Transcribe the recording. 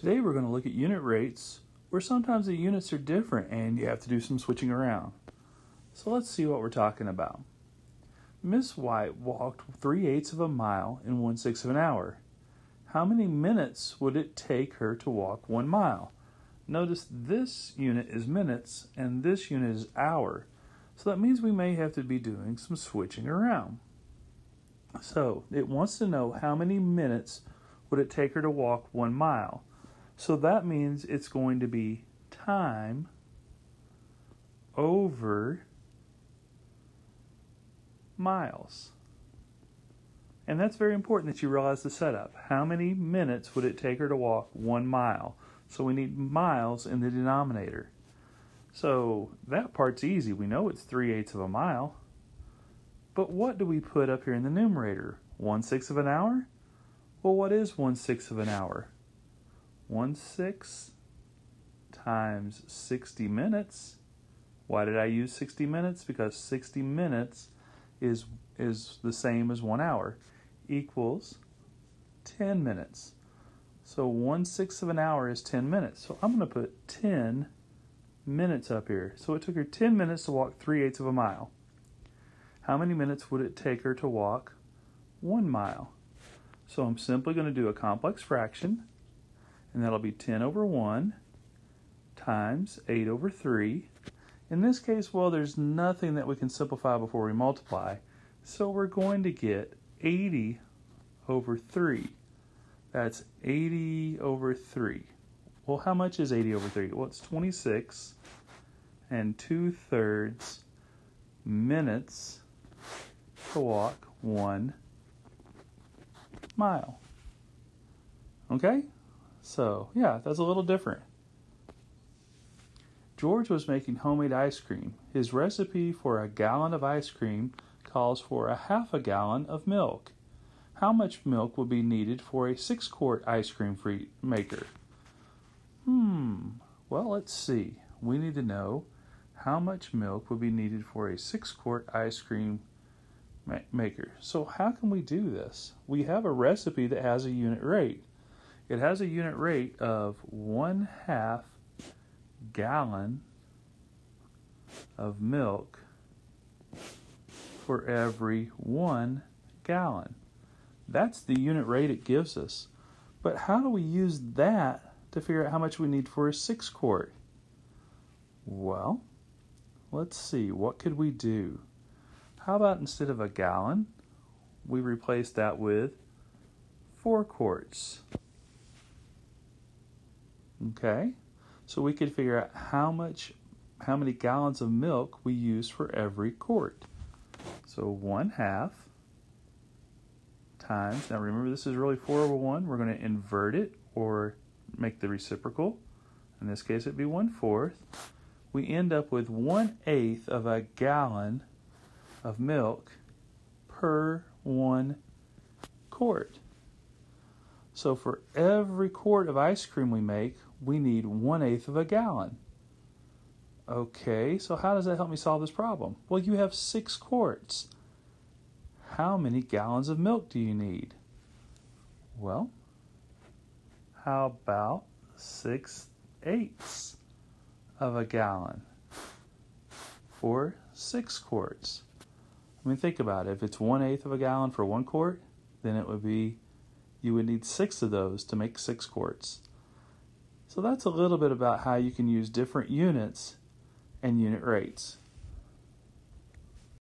Today we're going to look at unit rates where sometimes the units are different and you have to do some switching around. So let's see what we're talking about. Miss White walked 3/8 of a mile in 1/6 of an hour. How many minutes would it take her to walk 1 mile? Notice this unit is minutes and this unit is hour. So that means we may have to be doing some switching around. So it wants to know how many minutes would it take her to walk 1 mile. So that means it's going to be time over miles. And that's very important that you realize the setup. How many minutes would it take her to walk 1 mile? So we need miles in the denominator. So that part's easy. We know it's 3/8 of a mile. But what do we put up here in the numerator? 1/6 of an hour? Well, what is 1/6 of an hour? 1/6 times 60 minutes. Why did I use 60 minutes? Because 60 minutes is the same as 1 hour, equals 10 minutes. So 1/6 of an hour is 10 minutes. So I'm going to put 10 minutes up here. So it took her 10 minutes to walk 3/8 of a mile. How many minutes would it take her to walk 1 mile? So I'm simply going to do a complex fraction, and that'll be 10 over 1 times 8 over 3. In this case, well, there's nothing that we can simplify before we multiply, so we're going to get 80 over 3. That's 80 over 3. Well, how much is 80 over 3? Well, it's 26 and 2/3 minutes to walk 1 mile. Okay? So, yeah, that's a little different. George was making homemade ice cream. His recipe for a gallon of ice cream calls for a half a gallon of milk. How much milk would be needed for a 6-quart ice cream maker? Well, let's see. We need to know how much milk would be needed for a 6-quart ice cream maker. So how can we do this? We have a recipe that has a unit rate. It has a unit rate of 1/2 gallon of milk for every 1 gallon. That's the unit rate it gives us. But how do we use that to figure out how much we need for a 6-quart? Well, let's see. What could we do? How about instead of a gallon, we replace that with 4 quarts? Okay? So we could figure out how many gallons of milk we use for every quart. So 1/2 times, now remember this is really 4 over 1. We're going to invert it or make the reciprocal. In this case it'd be 1/4. We end up with 1/8 of a gallon of milk per 1 quart. So for every quart of ice cream we make, we need 1/8 of a gallon. Okay, so how does that help me solve this problem? Well, you have 6 quarts. How many gallons of milk do you need? Well, how about 6/8 of a gallon for 6 quarts? I mean, think about it. If it's 1/8 of a gallon for 1 quart, then you would need 6 of those to make 6 quarts. So that's a little bit about how you can use different units and unit rates.